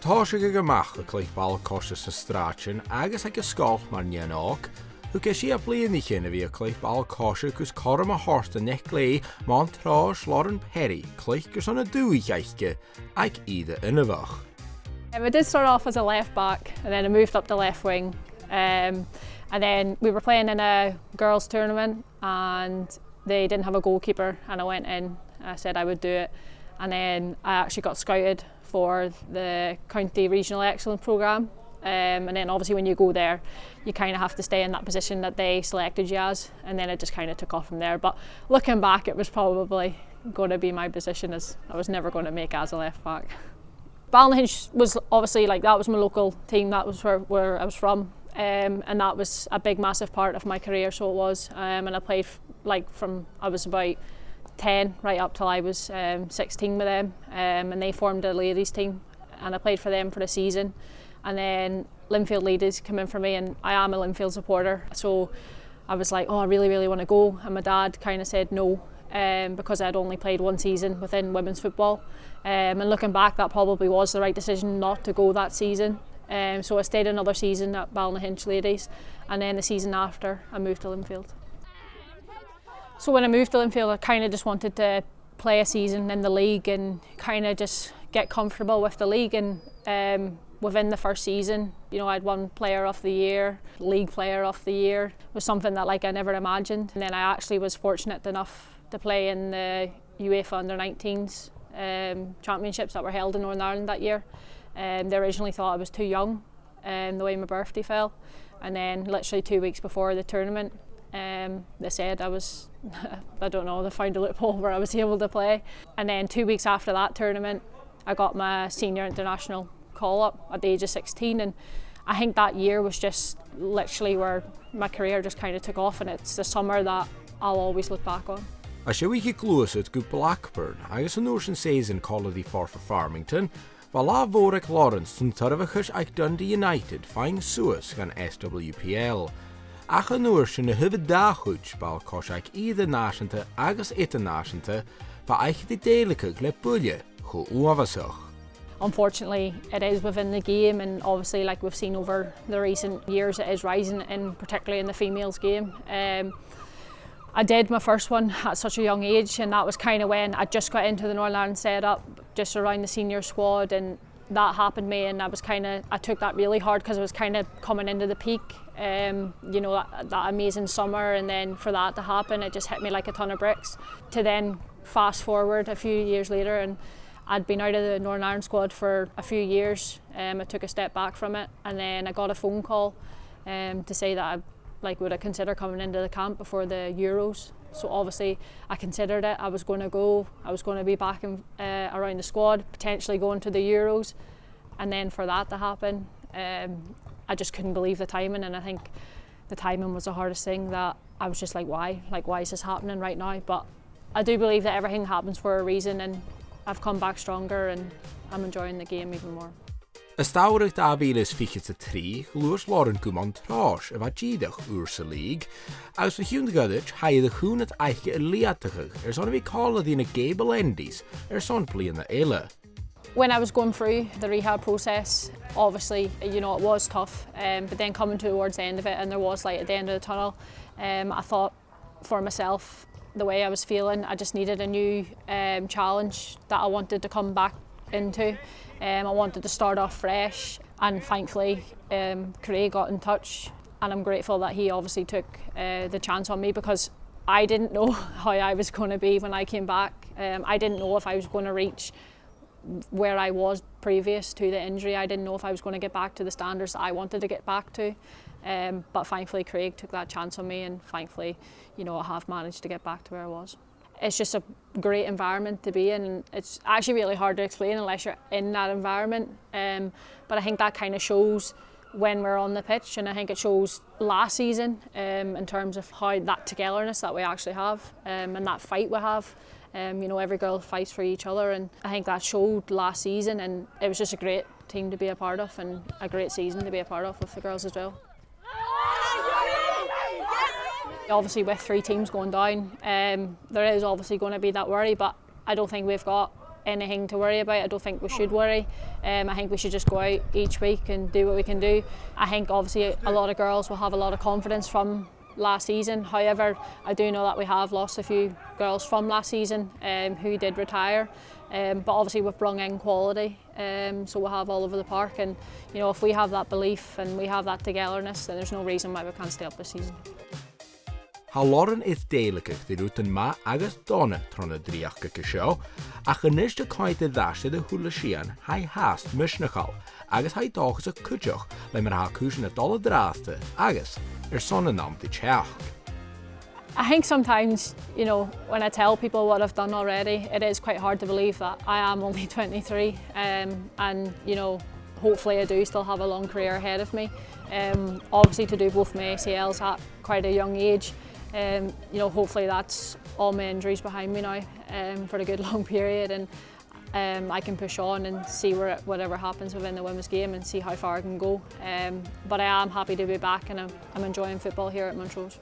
Tá sé go gomach a clíoch ball costas sa stráin agus ag a scáil mar neanach, chu ge sí a blianaí chin a bhí a clíoch ball costas gus corm a horsta nech lé Montrose Northern Ireland clíoch gur sonna dúigeiche ag iad ina bhach. I did start off as a left back and then I moved up to left wing. And then we were playing in a girls' tournament and they didn't have a goalkeeper and I went in, I said I would do it. And then I actually got scouted for the County Regional Excellence Programme. And then obviously when you go there, you kind of have to stay in that position that they selected you as, and then it just kind of took off from there. But looking back, it was probably going to be my position, as I was never going to make as a left back. Ballynahinch was obviously that was my local team, that was where I was from, and that was a big massive part of my career, so it was. And I played from I was about 10 right up till I was 16 with them, and they formed a ladies team and I played for them for the season, and then Linfield ladies came in for me, and I am a Linfield supporter, so I was like, oh, I really want to go, and my dad kind of said no, because I'd only played one season within women's football, and looking back that probably was the right decision not to go that season. So I stayed another season at Ballynahinch ladies, and then the season after I moved to Linfield. So when I moved to Linfield, I kind of just wanted to play a season in the league and kind of just get comfortable with the league. And within the first season, I'd won Player of the Year, League Player of the Year. It was something that I never imagined. And then I actually was fortunate enough to play in the UEFA Under-19s championships that were held in Northern Ireland that year. They originally thought I was too young, the way my birthday fell. And then literally 2 weeks before the tournament, they said I was, I don't know, they found a loophole where I was able to play. And then 2 weeks after that tournament, I got my senior international call up at the age of 16. And I think that year was just literally where my career just kind of took off, and it's the summer that I'll always look back on. A sé bhí glúasad go Blackburn agus an nóir season Collady for Farmington, Bhil lá Mhóric Lawrence san tarmhachas ag Dundee United fáin suas gan SPWPL. Ach an nuair sin na huimh dáchuid ball cos ag iad náisianta agus internaisianta ba aiche di déalacha le buile chu uavasach. Unfortunately, it is within the game, and obviously we've seen over the recent years, it is rising, particularly in the females game. I did my first one at such a young age, and that was kind of when I just got into the Northern Ireland setup, just around the senior squad, and that happened to me, and I took that really hard because I was kind of coming into the peak, that amazing summer, and then for that to happen, it just hit me like a ton of bricks. To then fast forward a few years later, and I'd been out of the Northern Ireland squad for a few years. I took a step back from it, and then I got a phone call to say that would I consider coming into the camp before the Euros. So obviously I considered it. I was going to go, I was going to be back around the squad, potentially going to the Euros, and then for that to happen, I just couldn't believe the timing, and I think the timing was the hardest thing. That I was just why is this happening right now? But I do believe that everything happens for a reason, and I've come back stronger, and I'm enjoying the game even more. Is táhairich dábílas fiche sa trí, luas Lauren go Montrose a bheit díadach úr sa líg, agus fa hiún gadit haid a chúnat aiche a liatachach, son bhí cála dí na Gable Endies, son blian na eile. When I was going through the rehab process, obviously, it was tough, but then coming towards the end of it, and there was light at the end of the tunnel, I thought for myself, the way I was feeling, I just needed a new challenge that I wanted to come back into. I wanted to start off fresh, and thankfully Craig got in touch, and I'm grateful that he obviously took the chance on me, because I didn't know how I was going to be when I came back. I didn't know if I was going to reach where I was previous to the injury. I didn't know if I was going to get back to the standards that I wanted to get back to, but thankfully Craig took that chance on me, and thankfully I have managed to get back to where I was. It's just a great environment to be in, and it's actually really hard to explain unless you're in that environment, but I think that kind of shows when we're on the pitch, and I think it shows last season in terms of how that togetherness that we actually have, and that fight we have. Every girl fights for each other, and I think that showed last season, and it was just a great team to be a part of, and a great season to be a part of with the girls as well. Obviously with 3 teams going down, there is obviously going to be that worry, but I don't think we've got anything to worry about. I don't think we should worry. I think we should just go out each week and do what we can do. I think obviously a lot of girls will have a lot of confidence from last season. However, I do know that we have lost a few girls from last season who did retire. But obviously we've brought in quality, so we'll have all over the park, and you know, if we have that belief and we have that togetherness, then there's no reason why we can't stay up this season. Ha Lauren is deiligach the route ma agus donna trona driach go seo, a gynnis de coed y ddasd y hwla sian hai hast mysnachal, agus hai dochas a cwtioch le mar ha cwsyn y dol y draste, agus son y nam di cheach. I think sometimes, you know, when I tell people what I've done already, it is quite hard to believe that I am only 23, and you know, hopefully I do still have a long career ahead of me. Obviously to do both my ACLs at quite a young age, you know, hopefully that's all my injuries behind me now for a good long period, and I can push on and see whatever happens within the women's game and see how far I can go. But I am happy to be back, and I'm enjoying football here at Montrose.